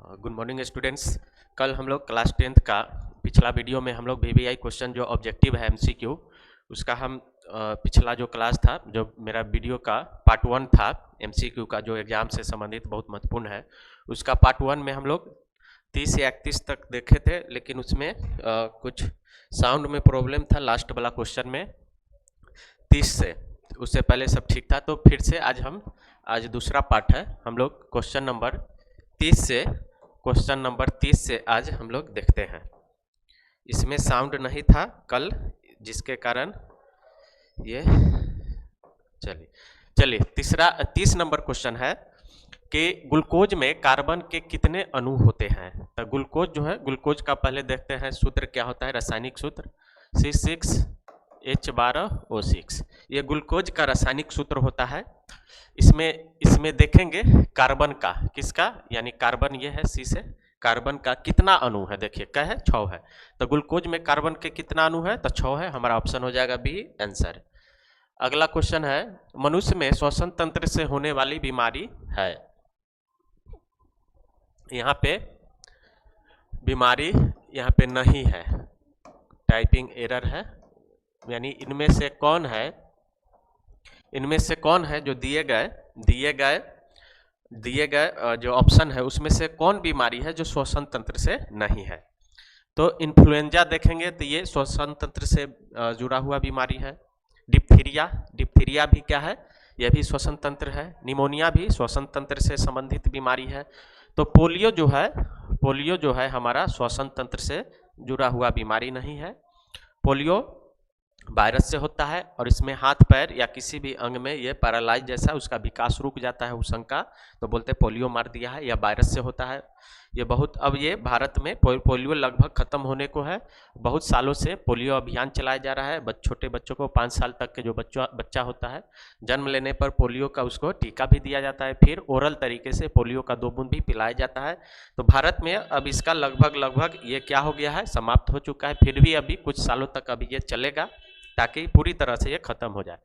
Good morning students. कल हम लोग क्लास 10th का पिछला वीडियो में हम लोग वीवीआई क्वेश्चन जो ऑब्जेक्टिव है एमसीक्यू उसका हम पिछला जो क्लास था जो मेरा वीडियो का पार्ट 1 था एमसीक्यू का जो एग्जाम से संबंधित बहुत महत्वपूर्ण है उसका पार्ट 1 में हम लोग 30 या 31 तक देखे थे, लेकिन उसमें कुछ साउंड में प्रॉब्लम था लास्ट वाला क्वेश्चन में 30 से। उससे पहले सब ठीक था, तो फिर से आज दूसरा पार्ट है हम लोग क्वेश्चन नंबर 30 से आज हम लोग देखते हैं। इसमें साउंड नहीं था कल, जिसके कारण ये चलिए 30 नंबर क्वेश्चन है कि ग्लूकोज में कार्बन के कितने अणु होते हैं। तो ग्लूकोज जो है, ग्लूकोज का पहले देखते हैं सूत्र क्या होता है, रासायनिक सूत्र C6H12O6। ये ग्लूकोज का रासायनिक सूत्र होता है। इसमें देखेंगे कार्बन का, किसका, यानी कार्बन ये है C से, कार्बन का कितना अणु है, देखिए क्या है 6 है। तो ग्लूकोज में कार्बन के कितना अणु है, तो 6 है। हमारा ऑप्शन हो जाएगा बी आंसर। अगला क्वेश्चन है मनुष्य में श्वसन तंत्र से होने वाली बीमारी है। यहाँ पे बीमारी यहाँ पे नहीं है, टाइपिंग एरर है। यानी इनमें से कौन है जो दिए गए जो ऑप्शन है उसमें से कौन बीमारी है जो श्वसन तंत्र से नहीं है। तो इन्फ्लुएंजा देखेंगे तो ये श्वसन तंत्र से जुड़ा हुआ बीमारी है। डिप्थीरिया भी क्या है, यह भी श्वसन तंत्र है। निमोनिया भी श्वसन तंत्र से संबंधित बीमारी है। तो पोलियो जो है हमारा श्वसन तंत्र से जुड़ा हुआ बीमारी नहीं है। पोलियो वायरस से होता है और इसमें हाथ पैर या किसी भी अंग में ये पैरालाइज जैसा उसका विकास रुक जाता है, उस अंग का, तो बोलते हैं पोलियो मार दिया है, या वायरस से होता है। ये बहुत, अब ये भारत में पोलियो लगभग खत्म होने को है। बहुत सालों से पोलियो अभियान चलाया जा रहा है। छोटे बच्चों को 5 साल तक के जो बच्चा होता है, जन्म लेने पर पोलियो का उसको टीका भी दिया जाता है, फिर ओरल तरीके से पोलियो का 2 बूंद भी पिलाया जाता है। तो भारत में अब इसका लगभग ये क्या हो गया है, समाप्त हो चुका है। फिर भी अभी कुछ सालों तक अभी ये चलेगा ताकि पूरी तरह से ये खत्म हो जाए।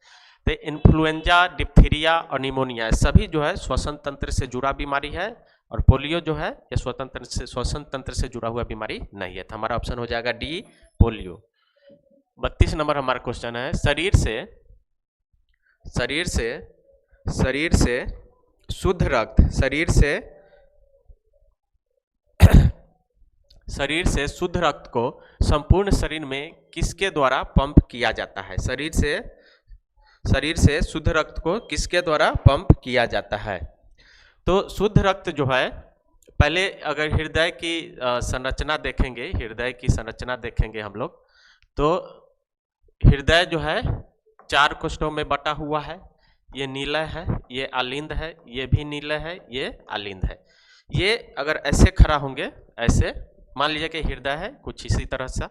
तो इन्फ्लुएंजा, डिप्थीरिया और निमोनिया सभी जो है श्वसन तंत्र से जुड़ा बीमारी है, और पोलियो जो है ये श्वसन तंत्र से जुड़ा हुआ बीमारी नहीं है। तो हमारा ऑप्शन हो जाएगा डी, पोलियो। 32 नंबर हमारा क्वेश्चन है शरीर से शुद्ध रक्त को संपूर्ण शरीर में किसके द्वारा पंप किया जाता है। शरीर से शुद्ध रक्त को किसके द्वारा पंप किया जाता है। तो शुद्ध रक्त जो है, पहले अगर हृदय की संरचना देखेंगे हम लोग, तो हृदय जो है 4 कोष्ठों में बटा हुआ है। ये नीलय है, ये आलिंद है, ये भी नीलय है, ये आलिंद है। ये अगर ऐसे खड़ा होंगे, ऐसे मान लीजिए कि हृदय है कुछ इसी तरह सा,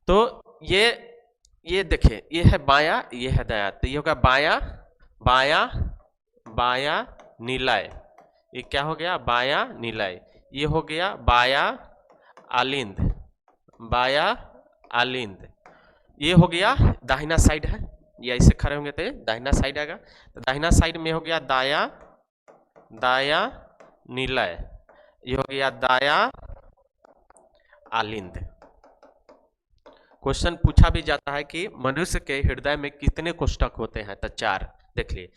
तो ये देखिए, ये है बायां, ये है दायां। तो ये होगा बायां नीलय। ये क्या हो गया, बायां नीलय। ये हो गया बायां आलिंद। ये हो गया दाहिना साइड है, ये ऐसे खड़े होंगे तो दाहिना साइड आएगा। तो दाहिना साइड में हो गया दायां नीलय। ये हो गया दायां आलिंद। क्वेश्चन पूछा भी जाता है कि मनुष्य के हृदय में कितने कोष्ठक होते हैं। तो 4, देख लिए,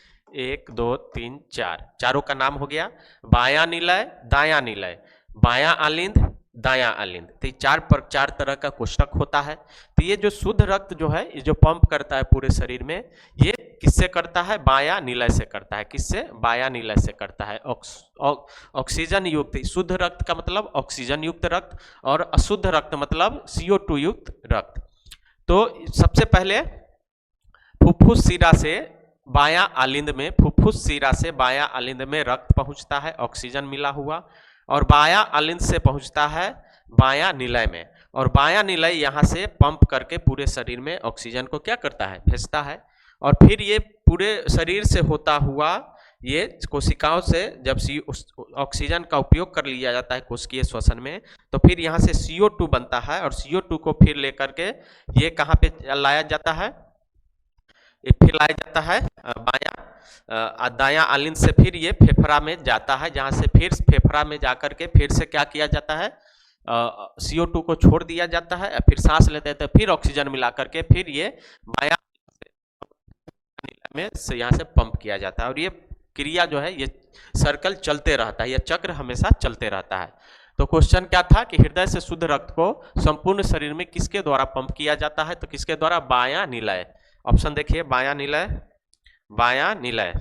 1 2 3 4, चारों का नाम हो गया बायां नीलय, दायां नीलय, बायां आलिंद, दायां आलिंद। तो 4 तरह का कोष्ठक होता है। तो ये जो शुद्ध रक्त जो है, ये जो पंप करता है पूरे शरीर में, ये किससे करता है, बायां नीलय से करता है। किससे, बायां नीलय से करता है। ऑक्सीजन युक्त, शुद्ध रक्त का मतलब ऑक्सीजन युक्त रक्त, और अशुद्ध रक्त मतलब CO2 युक्त रक्त। तो सबसे पहले फुफ्फुस शिरा से बायां आलिंद में रक्त पहुंचता है, ऑक्सीजन मिला हुआ, और बायां आलिंद से पहुंचता है बायां नीलय में, और बायां नीलय यहां से पंप करके पूरे शरीर में ऑक्सीजन को क्या करता है, भेजता है। और फिर ये पूरे शरीर से होता हुआ ये कोशिकाओं से जब ऑक्सीजन का उपयोग कर लिया जाता है कोशिकीय श्वसन में, तो फिर यहाँ से CO2 बनता है, और CO2 को फिर लेकर के ये कहाँ पे लाया जाता है, ये फिर लाया जाता है बायां दायां आलिंद से, फिर ये फेफड़ा में जाता है, जहां से फिर फेफड़ा में जाकर के फिर से क्या किया जाता है, CO2 को छोड़ दिया जाता है, फिर सांस लेते हैं तो फिर ऑक्सीजन मिला करके फिर ये बायां में से यहाँ से पंप किया जाता है। और ये क्रिया जो है ये सर्कल चलते रहता है, ये चक्र हमेशा चलते रहता है। तो क्वेश्चन क्या था कि हृदय से शुद्ध रक्त को संपूर्ण शरीर में किसके द्वारा पंप किया जाता है, तो किसके द्वारा, बायां निलय। ऑप्शन देखिए, बायां निलय, बायां निलय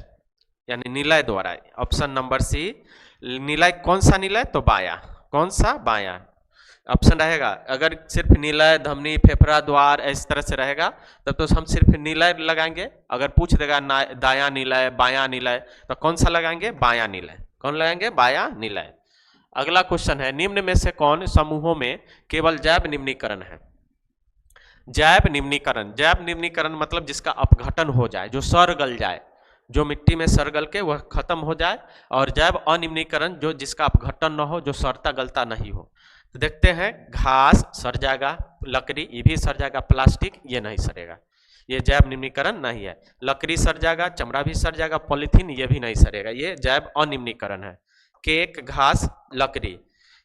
यानी निलय द्वारा। ऑप्शन नंबर सी, निलय कौन सा निलय, तो बायां, कौन सा, बायां ऑप्शन रहेगा। अगर सिर्फ निलय, धमनी, फेफड़ा, द्वार इस तरह से रहेगा तब तो हम सिर्फ निलय लगाएंगे। अगर पूछ देगा दायां निलय, बायां निलय, तो कौन सा लगाएंगे, बायां निलय। कौन लगाएंगे, बायां निलय। अगला क्वेश्चन है, निम्न में से कौन समूहों में केवल जैव निम्नीकरण है। जैव निम्नीकरण, जैव निम्नीकरण मतलब जिसका अपघटन हो जाए, जो सड़ गल जाए, जो मिट्टी में सड़ गल के वह खत्म हो जाए, और जैव अनिम्नीकरण जो जिसका अपघटन न हो, जो सड़ता गलता नहीं हो। तो देखते हैं, घास सड़ जाएगा, लकड़ी ये भी सड़ जाएगा, प्लास्टिक ये नहीं सड़ेगा, ये जैव निम्नीकरण नहीं है। लकड़ी सड़ जाएगा, चमड़ा भी सड़ जाएगा, पॉलीथीन ये भी नहीं सड़ेगा, ये जैव अनिम्नीकरण है। केक, घास, लकड़ी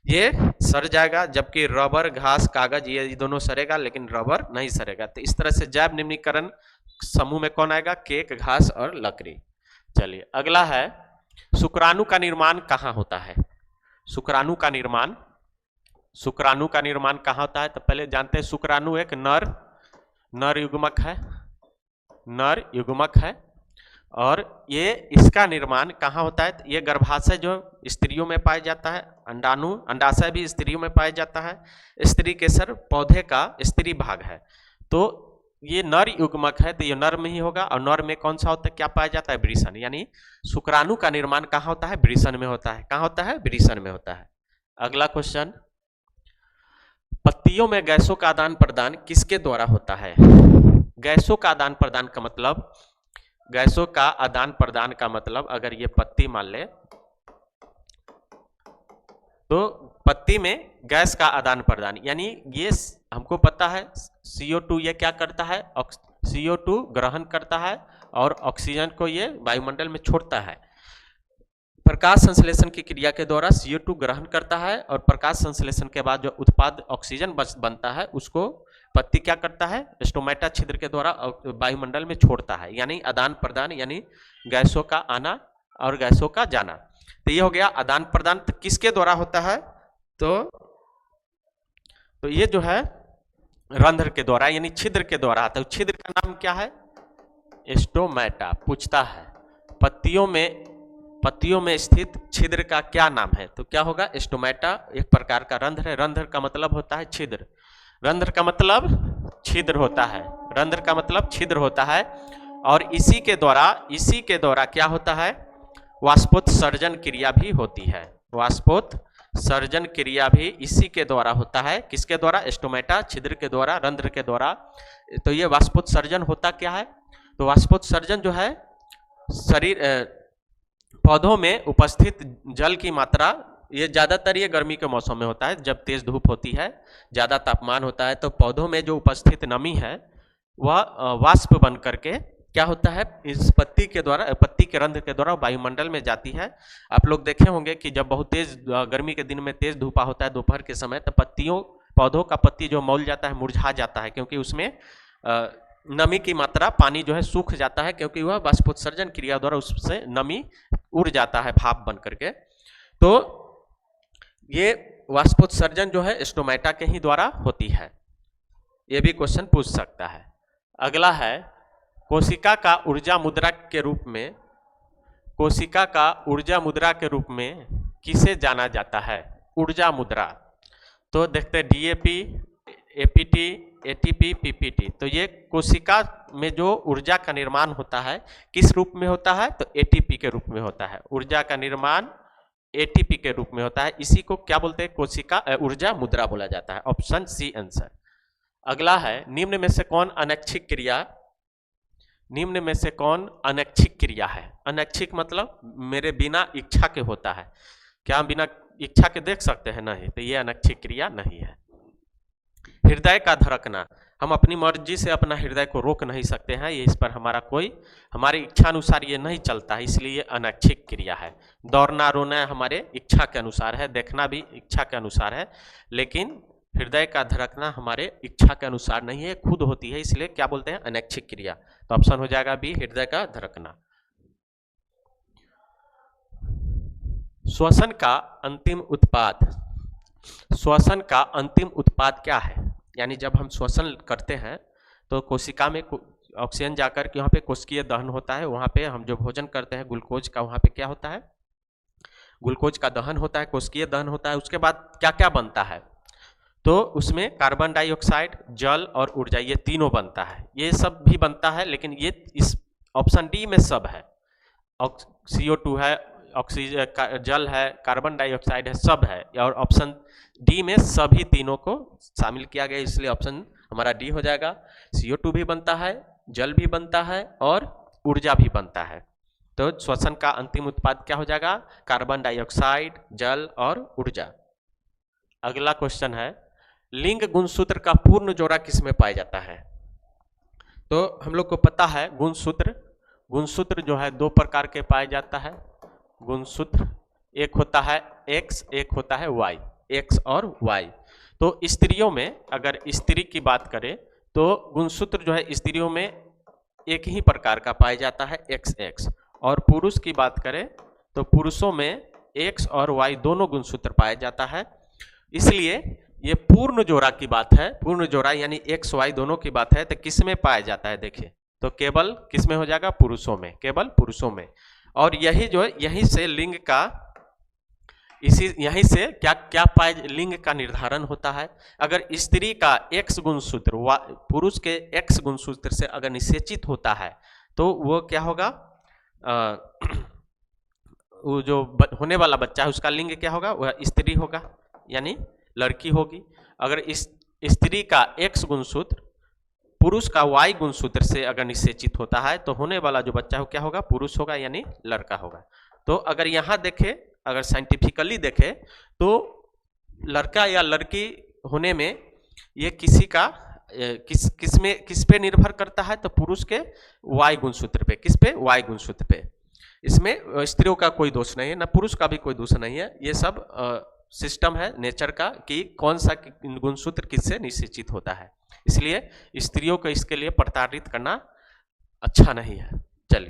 ये सड़ जाएगा, जबकि रबर, घास, कागज ये दोनों सड़ेगा, लेकिन रबर नहीं सड़ेगा। तो इस तरह से जैव निम्नीकरण समूह में कौन आएगा, केक, घास और लकड़ी। चलिए अगला है, शुक्राणु का निर्माण कहाँ होता है। शुक्राणु का निर्माण, शुक्राणु का निर्माण कहाँ होता है, तो पहले जानते हैं शुक्राणु एक नर युग्मक है, नर युग्मक है, और ये इसका निर्माण कहाँ होता है, ये गर्भाशय जो स्त्रियों में पाया जाता है, अंडाशय भी स्त्रियों में पाया जाता है, स्त्री केसर पौधे का स्त्री भाग है। तो ये नर युग्मक है, तो ये नर में ही होगा, और नर में कौन सा होता है, क्या पाया जाता है, वृषण। यानी शुक्राणु का निर्माण कहाँ होता है, वृषण में होता है। कहाँ होता है, वृषण में होता है। अगला क्वेश्चन, पत्तियों में गैसों का आदान प्रदान किसके द्वारा होता है। गैसों का आदान प्रदान का मतलब, गैसों का आदान प्रदान का मतलब, अगर ये पत्ती मान ले तो पत्ती में गैस का आदान प्रदान, यानी ये हमको पता है CO2 ये क्या करता है, CO2 ग्रहण करता है और ऑक्सीजन को ये वायुमंडल में छोड़ता है। प्रकाश संश्लेषण की क्रिया के द्वारा CO2 ग्रहण करता है, और प्रकाश संश्लेषण के बाद जो उत्पाद ऑक्सीजन बनता है उसको पत्ती क्या करता है, स्टोमेटा छिद्र के द्वारा वायुमंडल में छोड़ता है। यानी आदान प्रदान, यानी गैसों का आना और गैसों का जाना। तो ये हो गया आदान प्रदान। तो किसके द्वारा होता है, तो ये जो है रंध्र के द्वारा, यानी छिद्र के द्वारा आता है। छिद्र का नाम क्या है, स्टोमेटा। पूछता है पत्तियों में स्थित छिद्र का क्या नाम है, तो क्या होगा, स्टोमेटा। एक प्रकार का रंध्र है, रंध्र का मतलब होता है छिद्र, रंध्र का मतलब छिद्र होता है, रंध्र का मतलब छिद्र होता है। और इसी के द्वारा क्या होता है, वाष्पोत्सर्जन क्रिया भी होती है। वाष्पोत्सर्जन क्रिया भी इसी के द्वारा होता है। किसके द्वारा, स्टोमेटा छिद्र के द्वारा, रंध्र के द्वारा। तो ये वाष्पोत्सर्जन होता क्या है, तो वाष्पोत्सर्जन जो है शरीर पौधों में उपस्थित जल की मात्रा, ये ज़्यादातर ये गर्मी के मौसम में होता है, जब तेज धूप होती है, ज़्यादा तापमान होता है, तो पौधों में जो उपस्थित नमी है वह वाष्प बन करके क्या होता है, इस पत्ती के द्वारा, पत्ती के रंध्र के द्वारा वायुमंडल में जाती है। आप लोग देखे होंगे कि जब बहुत तेज गर्मी के दिन में तेज धूपा होता है दोपहर के समय, तो पौधों का पत्ती जो मौल जाता है, मुरझा जाता है, क्योंकि उसमें नमी की मात्रा, पानी जो है सूख जाता है, क्योंकि वह वाष्पोत्सर्जन क्रिया द्वारा उससे नमी उड़ जाता है भाप बन करके। तो ये वाष्पोत्सर्जन जो है स्टोमेटा के ही द्वारा होती है। ये भी क्वेश्चन पूछ सकता है। अगला है, कोशिका का ऊर्जा मुद्रा के रूप में, कोशिका का ऊर्जा मुद्रा के रूप में किसे जाना जाता है, ऊर्जा मुद्रा। तो देखते हैं DAP, APT, ATP, PPT। तो ये कोशिका में जो ऊर्जा का निर्माण होता है किस रूप में होता है, तो ATP के रूप में होता है। ऊर्जा का निर्माण ATP के रूप में होता है। इसी को क्या बोलते हैं, कोशिका ऊर्जा मुद्रा बोला जाता है। Option C answer. अगला है, निम्न में से कौन अनैच्छिक क्रिया, निम्न में से कौन अनैच्छिक क्रिया है। अनैच्छिक मतलब मेरे बिना इच्छा के होता है। क्या हम बिना इच्छा के देख सकते हैं, नहीं, तो ये अनैच्छिक क्रिया नहीं है। हृदय का धड़कना, हम अपनी मर्जी से अपना हृदय को रोक नहीं सकते हैं, ये इस पर हमारी इच्छा अनुसार ये नहीं चलता है, इसलिए ये अनैच्छिक क्रिया है। दौड़ना रोना हमारे इच्छा के अनुसार है, देखना भी इच्छा के अनुसार है, लेकिन हृदय का धड़कना हमारे इच्छा के अनुसार नहीं है, खुद होती है, इसलिए क्या बोलते हैं, अनैच्छिक क्रिया। तो ऑप्शन हो जाएगा बी, हृदय का धड़कना। श्वसन का अंतिम उत्पाद, श्वसन का अंतिम उत्पाद क्या है? यानी जब हम श्वसन करते हैं तो कोशिका में ऑक्सीजन जाकर के यहाँ पे कोशिकीय दहन होता है, वहाँ पे हम जो भोजन करते हैं ग्लूकोज का, वहाँ पे क्या होता है, ग्लूकोज का दहन होता है, कोशिकीय दहन होता है। उसके बाद क्या क्या बनता है? तो उसमें कार्बन डाइऑक्साइड, जल और ऊर्जा, ये तीनों बनता है, ये सब भी बनता है, लेकिन ये इस ऑप्शन डी में सब है। CO2 है, ऑक्सीजन, जल है, कार्बन डाइऑक्साइड है, सब है, और ऑप्शन डी में सभी तीनों को शामिल किया गया, इसलिए ऑप्शन हमारा डी हो जाएगा। CO2 भी बनता है, जल भी बनता है और ऊर्जा भी बनता है। तो श्वसन का अंतिम उत्पाद क्या हो जाएगा? कार्बन डाइऑक्साइड, जल और ऊर्जा। अगला क्वेश्चन है, लिंग गुणसूत्र का पूर्ण जोड़ा किस में पाया जाता है? तो हम लोग को पता है गुणसूत्र जो है दो प्रकार के पाया जाता है गुणसूत्र, एक होता है X, एक होता है Y, X और Y। तो स्त्रियों में, अगर स्त्री की बात करें तो गुणसूत्र जो है स्त्रियों में एक ही प्रकार का पाया जाता है XX, और पुरुष की बात करें तो पुरुषों में X और Y दोनों गुणसूत्र पाया जाता है। इसलिए ये पूर्ण जोड़ा की बात है, पूर्ण जोड़ा यानी X Y दोनों की बात है, तो किस में पाया जाता है? देखिए तो केवल किस में हो जाएगा? पुरुषों में, केवल पुरुषों में। और यही जो है, यहीं से लिंग का, यहीं से क्या क्या पाए, लिंग का निर्धारण होता है। अगर स्त्री का X गुणसूत्र पुरुष के X गुणसूत्र से अगर निषेचित होता है तो वो क्या होगा, वो जो होने वाला बच्चा है उसका लिंग क्या होगा? वह स्त्री होगा, यानी लड़की होगी। अगर इस स्त्री का X गुणसूत्र पुरुष का Y गुणसूत्र से अगर निषेचित होता है तो होने वाला जो बच्चा हो क्या होगा? पुरुष होगा, यानी लड़का होगा। तो अगर यहाँ देखें, अगर साइंटिफिकली देखें तो लड़का या लड़की होने में ये किसी का किस पे निर्भर करता है? तो पुरुष के Y गुणसूत्र पे। किस पे? Y गुणसूत्र पे। इसमें स्त्रियों का कोई दोष नहीं है, ना पुरुष का भी कोई दोष नहीं है, ये सब सिस्टम है नेचर का कि कौन सा गुणसूत्र किससे निषेचित होता है। इसलिए स्त्रियों को इसके लिए प्रताड़ित करना अच्छा नहीं है।